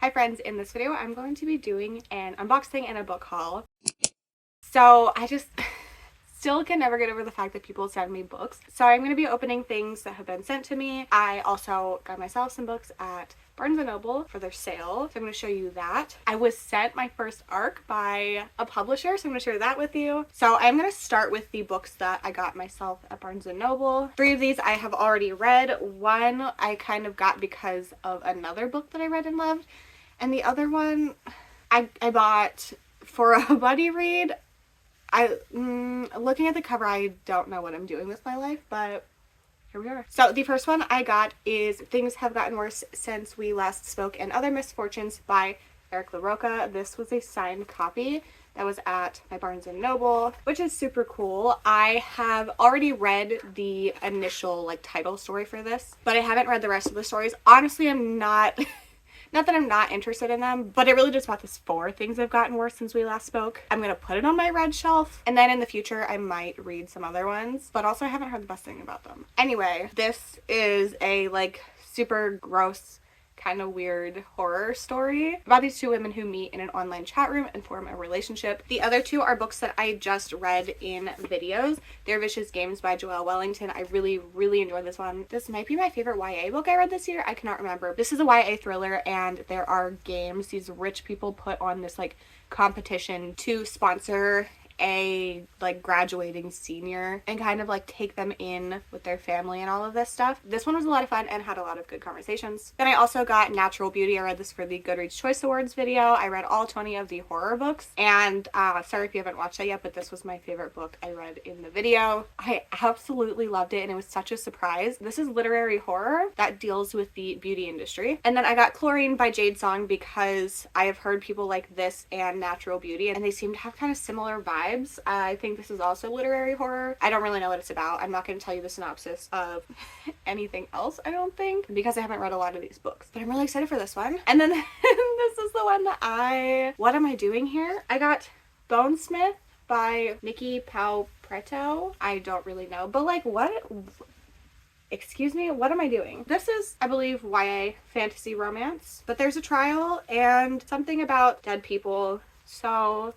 Hi friends, in this video I'm going to be doing an unboxing and a book haul. So I just still can never get over the fact that people send me books. So I'm going to be opening things that have been sent to me. I also got myself some books at Barnes & Noble for their sale, so I'm going to show you that. I was sent my first ARC by a publisher, so I'm going to share that with you. So I'm going to start with the books that I got myself at Barnes & Noble. 3 of these I have already read. One I kind of got because of another book that I read and loved. And the other one I bought for a buddy read. Looking at the cover, I don't know what I'm doing with my life, but here we are. So the first one I got is Things Have Gotten Worse Since We Last Spoke and Other Misfortunes by Eric LaRocca. This was a signed copy that was at my Barnes & Noble, which is super cool. I have already read the initial title story for this, but I haven't read the rest of the stories. Honestly, I'm not... Not that I'm not interested in them, but I really just bought this for Things Have Gotten Worse Since We Last Spoke. I'm going to put it on my read shelf, and then in the future I might read some other ones, but also I haven't heard the best thing about them. Anyway, this is a super gross, kind of weird horror story about these 2 women who meet in an online chat room and form a relationship. The other 2 are books that I just read in videos. They're Vicious Games by Joelle Wellington. I really enjoyed this one. This might be my favorite YA book I read this year. I cannot remember. This is a YA thriller, and there are games these rich people put on this competition to sponsor a graduating senior and kind of take them in with their family and all of this stuff. This one was a lot of fun and had a lot of good conversations. Then I also got Natural Beauty. I read this for the Goodreads Choice Awards video. I read all 20 of the horror books, and sorry if you haven't watched that yet, but this was my favorite book I read in the video. I absolutely loved it, and it was such a surprise. This is literary horror that deals with the beauty industry. And then I got Chlorine by Jade Song because I have heard people like this and Natural Beauty, and they seem to have kind of similar vibes. I think this is also literary horror. I don't really know what it's about. I'm not going to tell you the synopsis of anything else, I don't think, because I haven't read a lot of these books. But I'm really excited for this one. And then this is the one that what am I doing here? I got Bonesmith by Nikki Pau Preto. I don't really know, but excuse me, what am I doing? This is, I believe, YA fantasy romance, but there's a trial and something about dead people, so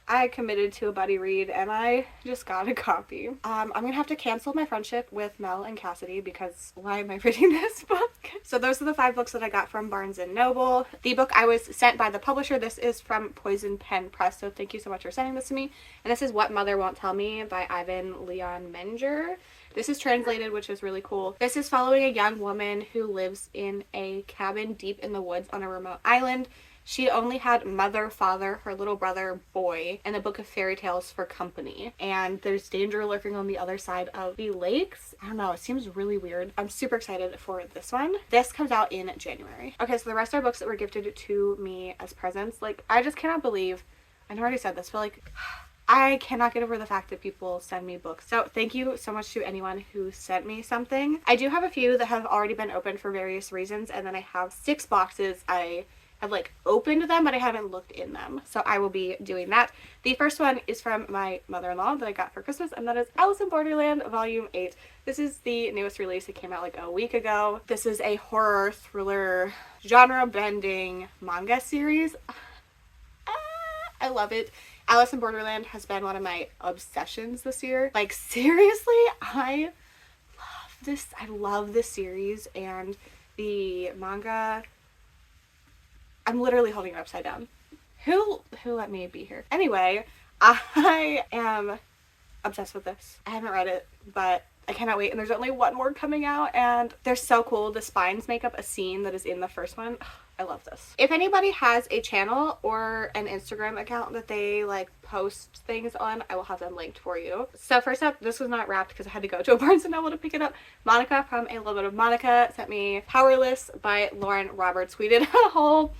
I committed to a buddy read and I just got a copy. I'm gonna have to cancel my friendship with Mel and Cassidy because why am I reading this book? So those are the 5 books that I got from Barnes & Noble. The book I was sent by the publisher, this is from Poison Pen Press, so thank you so much for sending this to me. And this is What Mother Won't Tell Me by Ivan Leon Menger. This is translated, which is really cool. This is following a young woman who lives in a cabin deep in the woods on a remote island. She only had mother, father, her little brother, boy, and a book of fairy tales for company. And there's danger lurking on the other side of the lakes. I don't know, it seems really weird. I'm super excited for this one. This comes out in January. Okay, so the rest are books that were gifted to me as presents. I just cannot believe, I know I already said this, but I cannot get over the fact that people send me books. So thank you so much to anyone who sent me something. I do have a few that have already been opened for various reasons, and then I have 6 boxes. I have opened them, but I haven't looked in them, so I will be doing that. The first one is from my mother-in-law that I got for Christmas, and that is Alice in Borderland Volume 8. This is the newest release. It came out a week ago. This is a horror thriller genre-bending manga series. I love it. Alice in Borderland has been one of my obsessions this year. Seriously, I love this series, and the manga, I'm literally holding it upside down. Who let me be here? Anyway, I am obsessed with this. I haven't read it, but I cannot wait. And there's only one more coming out, and they're so cool. The spines make up a scene that is in the first one. I love this. If anybody has a channel or an Instagram account that they post things on, I will have them linked for you. So first up, this was not wrapped because I had to go to a Barnes & Noble to pick it up. Monica from A Little Bit of Monica sent me Powerless by Lauren Roberts. We did a whole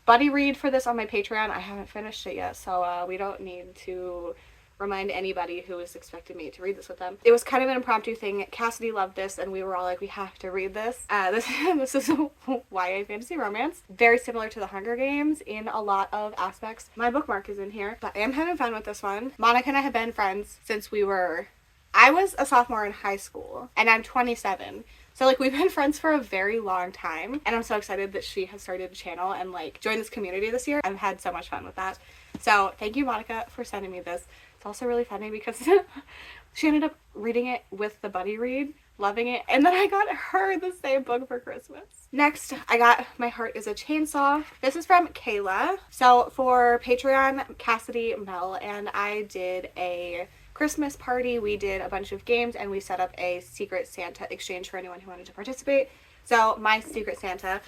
buddy read for this on my Patreon. I haven't finished it yet, so we don't need to remind anybody who is expecting me to read this with them. It was kind of an impromptu thing. Cassidy loved this, and we were all we have to read this. This is a YA fantasy romance, very similar to The Hunger Games in a lot of aspects. My bookmark is in here, but I am having fun with this one. Monica and I have been friends since I was a sophomore in high school, and I'm 27. So like we've been friends for a very long time, and I'm so excited that she has started a channel and like joined this community this year. I've had so much fun with that. So thank you, Monica, for sending me this. It's also really funny because she ended up reading it with the buddy read, loving it, and then I got her the same book for Christmas. Next, I got My Heart is a Chainsaw. This is from Kayla. So for Patreon, Cassidy, Mel, and I did a Christmas party. We did a bunch of games and we set up a Secret Santa exchange for anyone who wanted to participate. So my Secret Santa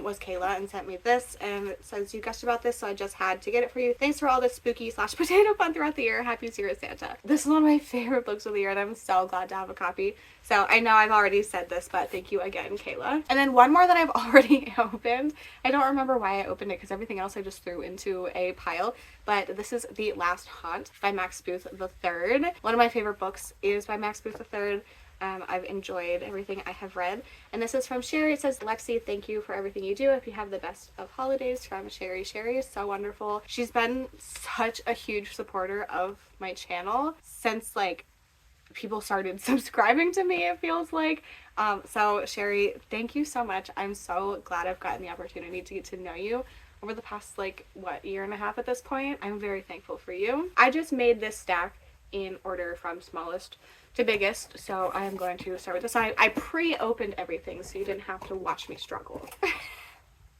was Kayla and sent me this, and it says you guessed about this, so I just had to get it for you. Thanks for all this spooky / potato fun throughout the year. Happy Secret Santa. This is one of my favorite books of the year and I'm so glad to have a copy. So I know I've already said this, but thank you again, Kayla. And then one more that I've already opened. I don't remember why I opened it because everything else I just threw into a pile, but this is The Last Haunt by Max Booth III. One of my favorite books is by Max Booth III. I've enjoyed everything I have read. And this is from Sherry. It says, Lexi, thank you for everything you do. If you have the best of holidays, from Sherry. Sherry is so wonderful. She's been such a huge supporter of my channel since like people started subscribing to me, it feels like. So Sherry, thank you so much. I'm so glad I've gotten the opportunity to get to know you over the past like year and a half at this point. I'm very thankful for you. I just made this stack in order from smallest to biggest, so I'm going to start with this. I pre-opened everything so you didn't have to watch me struggle.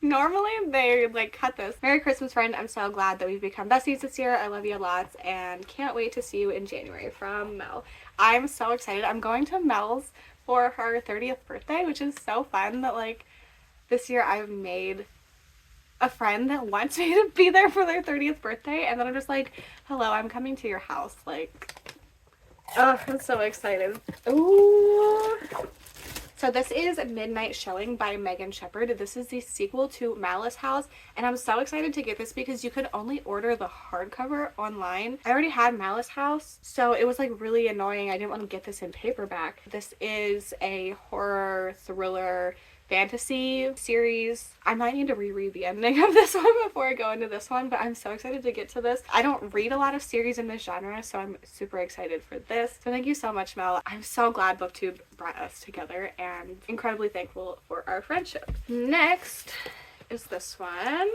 Normally they like cut this. Merry Christmas, friend. I'm so glad that we've become besties this year. I love you lots and can't wait to see you in January, from Mel. I'm so excited. I'm going to Mel's for her 30th birthday, which is so fun that like this year I've made a friend that wants me to be there for their 30th birthday, and then I'm just like, hello, I'm coming to your house. Like, oh, I'm so excited. Ooh. So this is Midnight Showing by Megan Shepherd. This is the sequel to Malice House, and I'm so excited to get this because you could only order the hardcover online. I already had Malice House, so it was like really annoying. I didn't want to get this in paperback. This is a horror thriller fantasy series. I might need to reread the ending of this one before I go into this one, but I'm so excited to get to this. I don't read a lot of series in this genre, so I'm super excited for this. So thank you so much, Mel. I'm so glad BookTube brought us together and incredibly thankful for our friendship. Next is this one.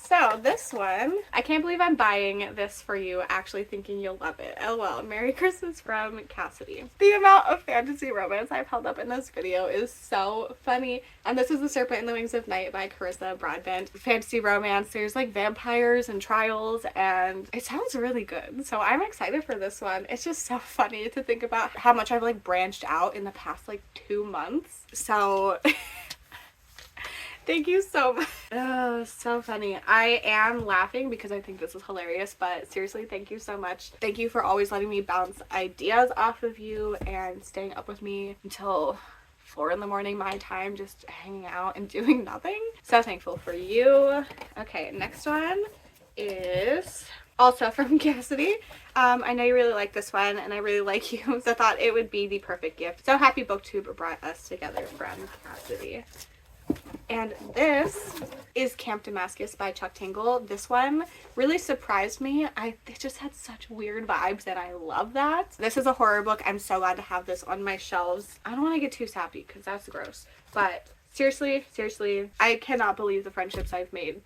So this one, I can't believe I'm buying this for you, actually thinking you'll love it. LOL. Merry Christmas, from Cassidy. The amount of fantasy romance I've held up in this video is so funny. And this is The Serpent and the Wings of Night by Carissa Broadbent. Fantasy romance. There's like vampires and trials, and it sounds really good. So I'm excited for this one. It's just so funny to think about how much I've like branched out in the past like 2 months. So thank you so much. Oh, so funny. I am laughing because I think this is hilarious, but seriously, thank you so much. Thank you for always letting me bounce ideas off of you and staying up with me until 4 in the morning my time, just hanging out and doing nothing. So thankful for you. Okay, next one is also from Cassidy. I know you really like this one and I really like you, so I thought it would be the perfect gift. So happy BookTube brought us together, from Cassidy. And this is Camp Damascus by Chuck Tingle. This one really surprised me. It just had such weird vibes and I love that. This is a horror book. I'm so glad to have this on my shelves. I don't want to get too sappy because that's gross. But seriously, I cannot believe the friendships I've made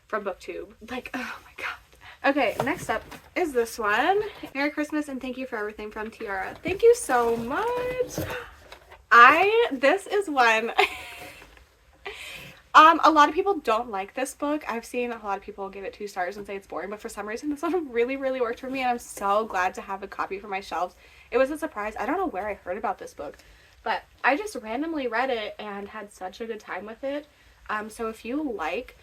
from BookTube. Like, oh my god. Okay, next up is this one. Merry Christmas and thank you for everything, from Tiara. Thank you so much. This is one... a lot of people don't like this book. I've seen a lot of people give it 2 stars and say it's boring, but for some reason this one really worked for me, and I'm so glad to have a copy for my shelves. It was a surprise. I don't know where I heard about this book, but I just randomly read it and had such a good time with it. So if you like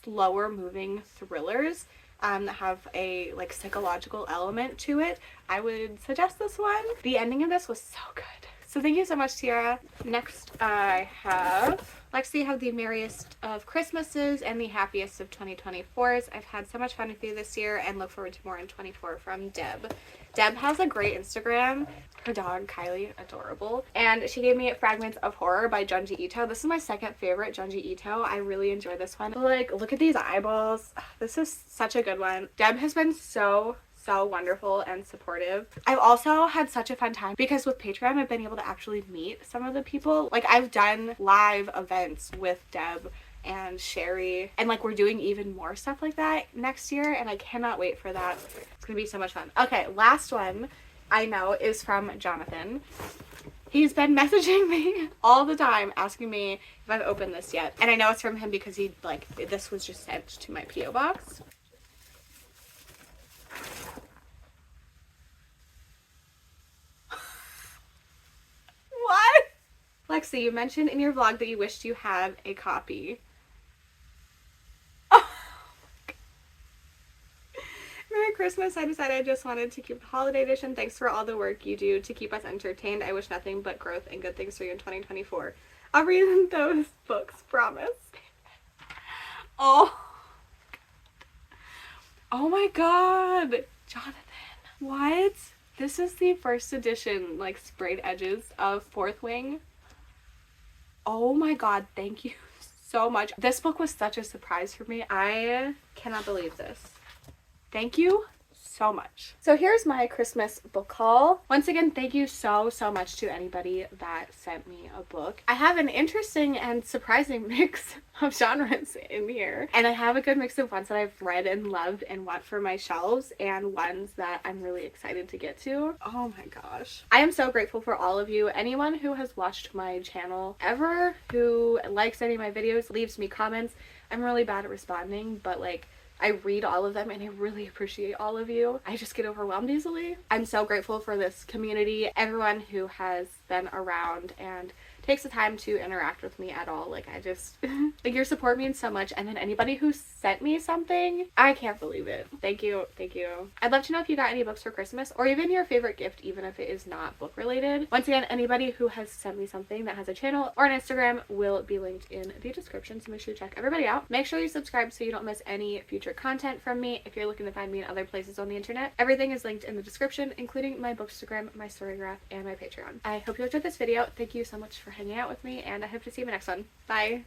slower moving thrillers that have a like psychological element to it, I would suggest this one. The ending of this was so good. So thank you so much, Tiara. Next I have Lexi, have the merriest of Christmases and the happiest of 2024s. I've had so much fun with you this year and look forward to more in 24, from Deb. Deb has a great Instagram. Her dog, Kylie, adorable. And she gave me Fragments of Horror by Junji Ito. This is my second favorite Junji Ito. I really enjoy this one. Like, look at these eyeballs. This is such a good one. Deb has been so so wonderful and supportive. I've also had such a fun time because with Patreon I've been able to actually meet some of the people. Like, I've done live events with Deb and Sherry, and like we're doing even more stuff like that next year, and I cannot wait for that. It's gonna be so much fun. Okay, last one I know is from Jonathan. He's been messaging me all the time asking me if I've opened this yet, and I know it's from him because he, like, this was just sent to my P.O. box. What? Lexi, you mentioned in your vlog that you wished you had a copy. Oh. Merry Christmas. I decided I just wanted to keep the holiday edition. Thanks for all the work you do to keep us entertained. I wish nothing but growth and good things for you in 2024. I'll read those books, promise. Oh. Oh my god. Jonathan. What? This is the first edition, like, sprayed edges of Fourth Wing. Oh my god, thank you so much. This book was such a surprise for me. I cannot believe this. Thank you so much. So here's my Christmas book haul. Once again, thank you so much to anybody that sent me a book. I have an interesting and surprising mix of genres in here, and I have a good mix of ones that I've read and loved and want for my shelves, and ones that I'm really excited to get to. Oh my gosh. I am so grateful for all of you. Anyone who has watched my channel ever, who likes any of my videos, leaves me comments. I'm really bad at responding, but like, I read all of them and I really appreciate all of you. I just get overwhelmed easily. I'm so grateful for this community, everyone who has been around and takes the time to interact with me at all. Like, I just, like, your support means so much. And then anybody who sent me something, I can't believe it. Thank you. Thank you. I'd love to know if you got any books for Christmas, or even your favorite gift, even if it is not book related. Once again, anybody who has sent me something that has a channel or an Instagram will be linked in the description, so make sure you check everybody out. Make sure you subscribe so you don't miss any future content from me. If you're looking to find me in other places on the internet, everything is linked in the description, including my Bookstagram, my Storygraph, and my Patreon. I hope you enjoyed this video. Thank you so much for hanging out with me, and I hope to see you in my next one. Bye!